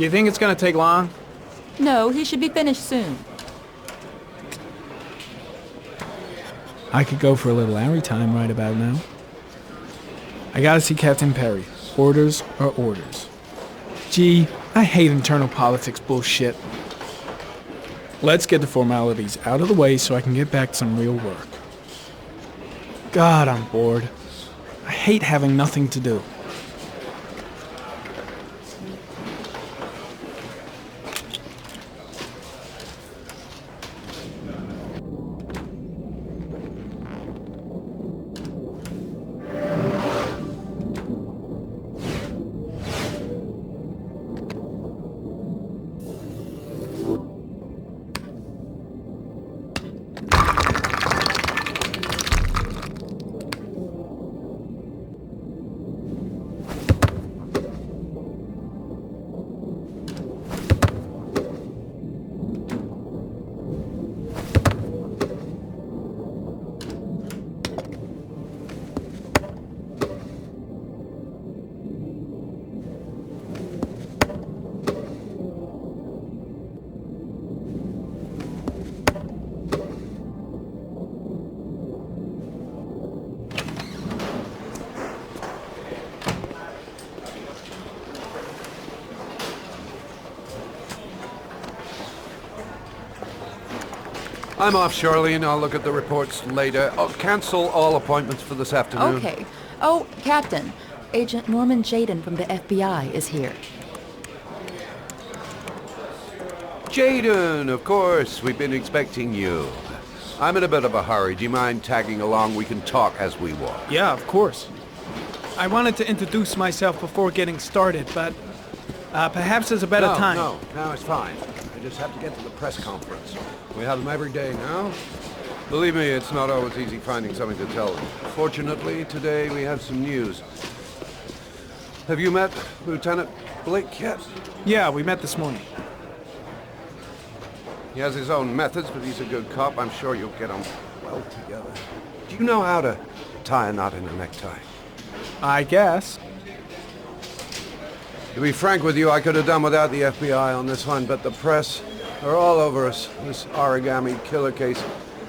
Do you think it's gonna take long? No, he should be finished soon. I could go for a little Larry time right about now. I gotta see Captain Perry. Orders are orders. Gee, I hate internal politics bullshit. Let's get the formalities out of the way so I can get back to some real work. God, I'm bored. I hate having nothing to do. I'm off, Charlene. I'll look at the reports later. I'll cancel all appointments for this afternoon. Okay. Oh, Captain. Agent Norman Jaden from the FBI is here. Jaden, of course. We've been expecting you. I'm in a bit of a hurry. Do you mind tagging along? We can talk as we walk. Yeah, of course. I wanted to introduce myself before getting started, but perhaps there's a better time. No, it's fine. I just have to get to the press conference. We have them every day now. Believe me, it's not always easy finding something to tell them. Fortunately, today we have some news. Have you met Lieutenant Blake yet? Yeah, we met this morning. He has his own methods, but he's a good cop. I'm sure you'll get on well together. Do you know how to tie a knot in a necktie? I guess. To be frank with you, I could have done without the FBI on this one, but the press are all over us. This origami killer case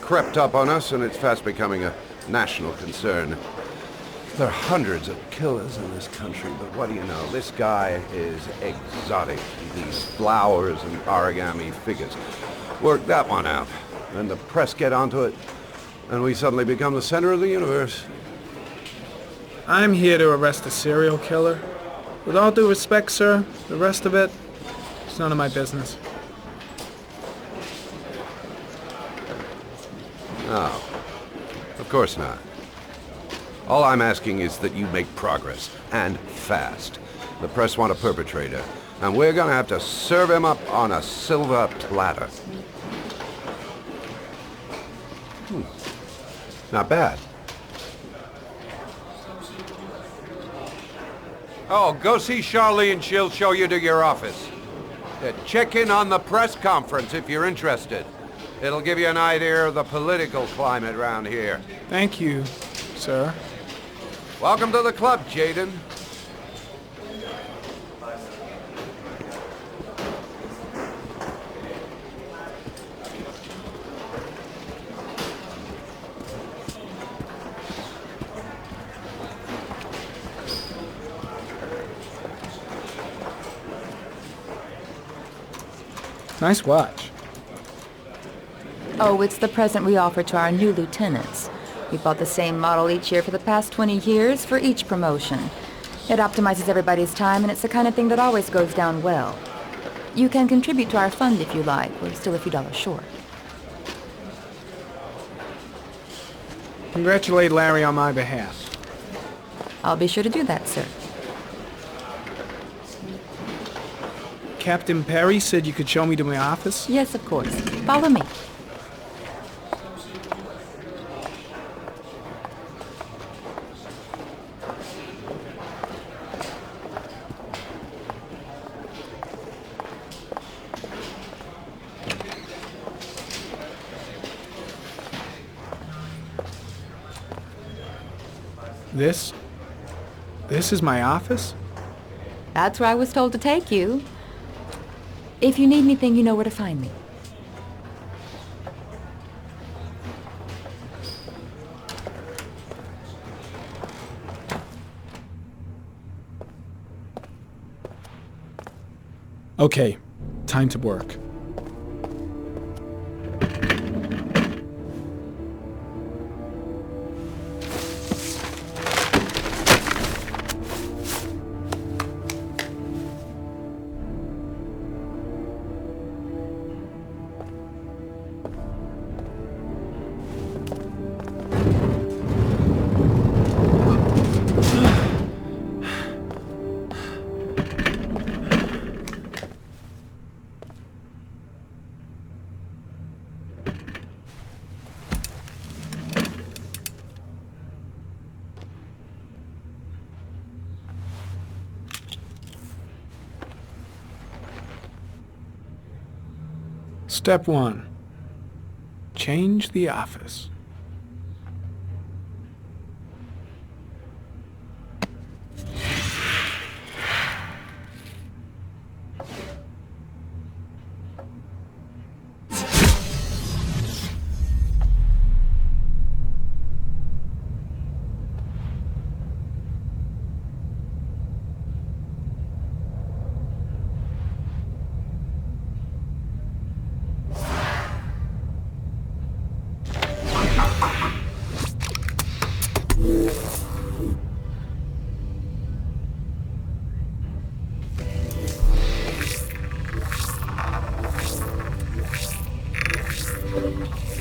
crept up on us, and it's fast becoming a national concern. There are hundreds of killers in this country, but what do you know? This guy is exotic. These flowers and origami figures. Work that one out. Then the press get onto it, and we suddenly become the center of the universe. I'm here to arrest a serial killer. With all due respect, sir, the rest of it, it's none of my business. No, of course not. All I'm asking is that you make progress, and fast. The press want a perpetrator, and we're gonna have to serve him up on a silver platter. Not bad. Oh, go see Charlene. She'll show you to your office. Check in on the press conference if you're interested. It'll give you an idea of the political climate around here. Thank you, sir. Welcome to the club, Jaden. Nice watch. Oh, it's the present we offer to our new lieutenants. We bought the same model each year for the past 20 years for each promotion. It optimizes everybody's time, and it's the kind of thing that always goes down well. You can contribute to our fund if you like. We're still a few dollars short. Congratulate Larry on my behalf. I'll be sure to do that, sir. Captain Perry said you could show me to my office? Yes, of course. Follow me. This is my office? That's where I was told to take you. If you need anything, you know where to find me. Okay, time to work. Step 1. Change the office.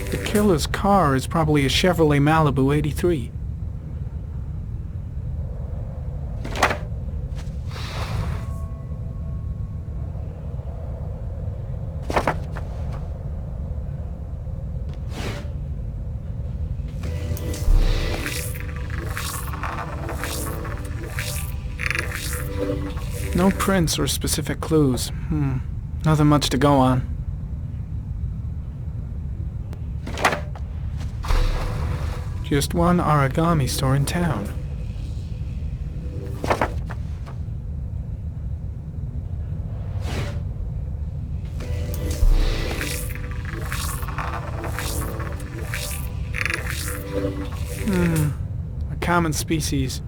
The killer's car is probably a Chevrolet Malibu 83. No prints or specific clues. Nothing much to go on. Just one origami store in town. A common species.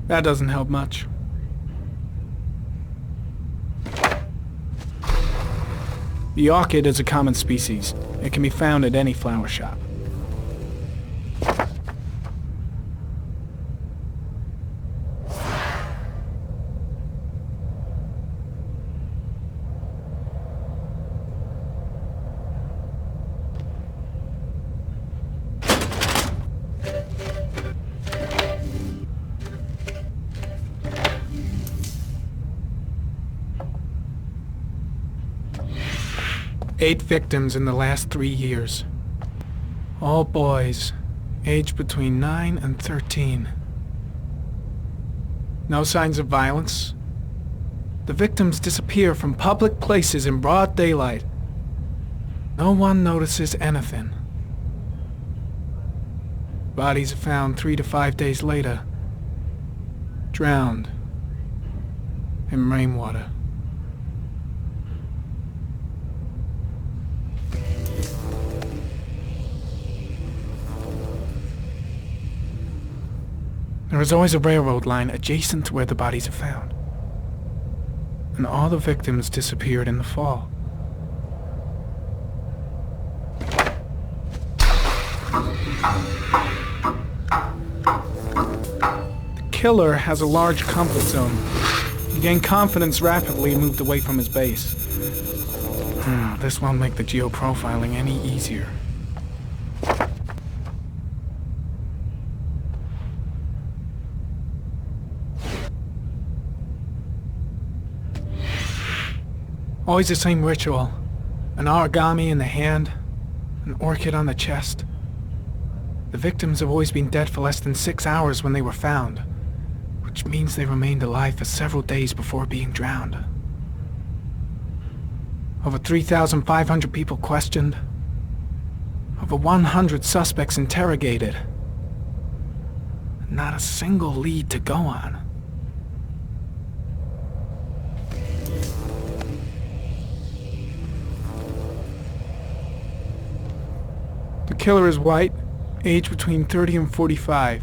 That doesn't help much. The orchid is a common species. It can be found at any flower shop. Eight victims in the last 3 years. All boys, aged between 9 and 13. No signs of violence. The victims disappear from public places in broad daylight. No one notices anything. Bodies are found 3 to 5 days later, drowned in rainwater. There is always a railroad line adjacent to where the bodies are found. And all the victims disappeared in the fall. The killer has a large comfort zone. He gained confidence rapidly and moved away from his base. This won't make the geoprofiling any easier. Always the same ritual. An origami in the hand, an orchid on the chest. The victims have always been dead for less than 6 hours when they were found, which means they remained alive for several days before being drowned. Over 3,500 people questioned. Over 100 suspects interrogated. Not a single lead to go on. killer is white, aged between 30 and 45.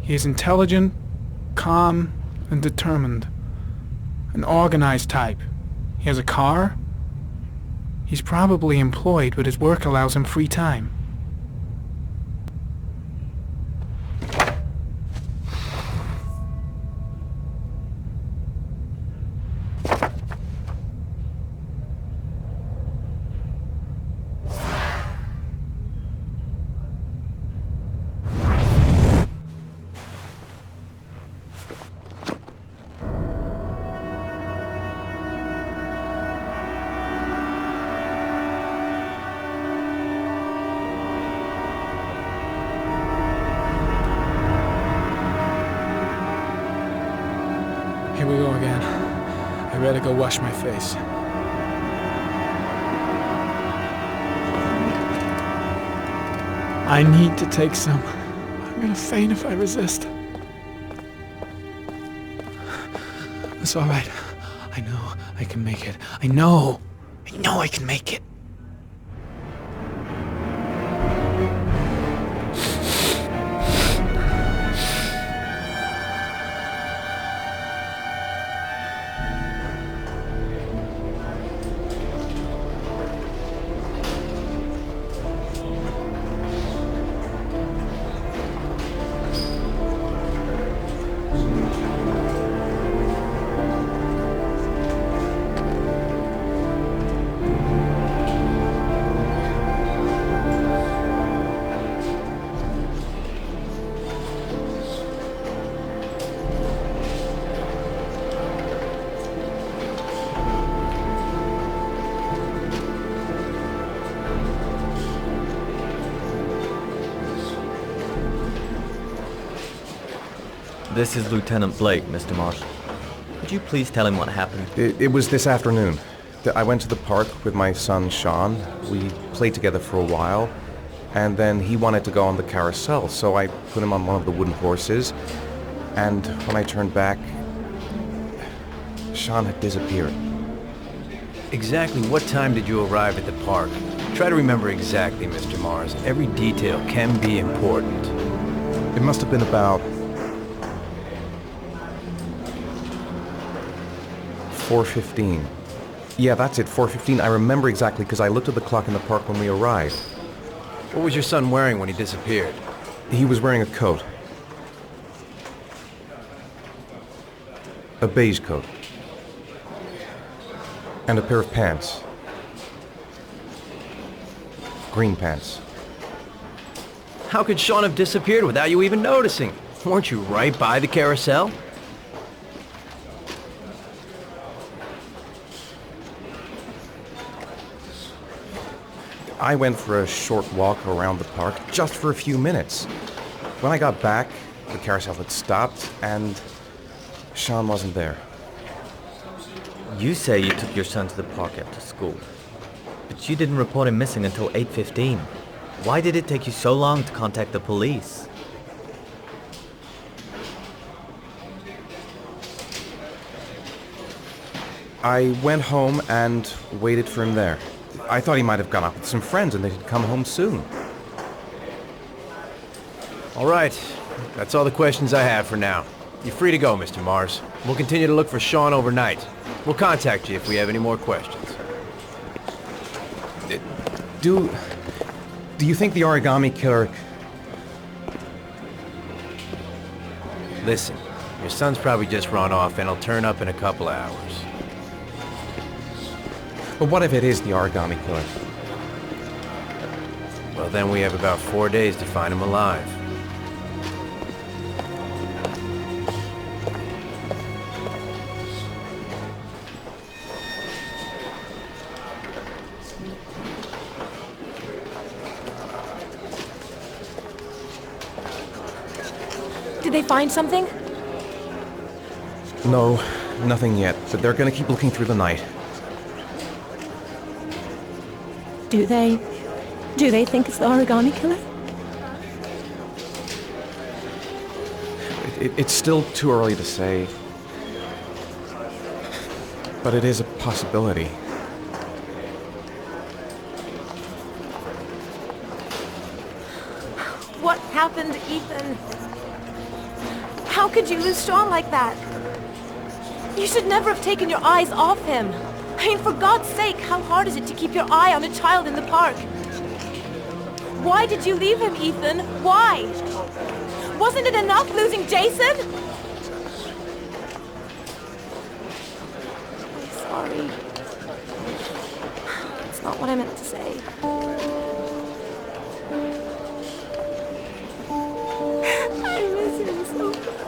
He is intelligent, calm, and determined. An organized type. He has a car. He's probably employed, but his work allows him free time. Here we go again. I better go wash my face. I need to take some. I'm gonna faint if I resist. It's all right. I know I can make it. I know I can make it. This is Lieutenant Blake, Mr. Marshall. Could you please tell him what happened? It was this afternoon. I went to the park with my son, Sean. We played together for a while, and then he wanted to go on the carousel, so I put him on one of the wooden horses, and when I turned back, Sean had disappeared. Exactly what time did you arrive at the park? Try to remember exactly, Mr. Mars. Every detail can be important. It must have been about 4:15. Yeah, that's it, 4:15. I remember exactly because I looked at the clock in the park when we arrived. What was your son wearing when he disappeared? He was wearing a coat. A beige coat. And a pair of pants. Green pants. How could Sean have disappeared without you even noticing? Weren't you right by the carousel? I went for a short walk around the park, just for a few minutes. When I got back, the carousel had stopped, and Sean wasn't there. You say you took your son to the park after school, but you didn't report him missing until 8:15. Why did it take you so long to contact the police? I went home and waited for him there. I thought he might have gone out with some friends and that he'd come home soon. All right. That's all the questions I have for now. You're free to go, Mr. Mars. We'll continue to look for Sean overnight. We'll contact you if we have any more questions. Do you think the origami killer... Listen, your son's probably just run off and he'll turn up in a couple of hours. But what if it is the origami killer? Well, then we have about 4 days to find him alive. Did they find something? No, nothing yet, but they're gonna keep looking through the night. Do they think it's the origami killer? It's still too early to say, but it is a possibility. What happened, Ethan? How could you lose Sean like that? You should never have taken your eyes off him. I mean, for God's sake, how hard is it to keep your eye on a child in the park? Why did you leave him, Ethan? Why? Wasn't it enough losing Jason? I'm sorry. It's not what I meant to say. I miss him so much.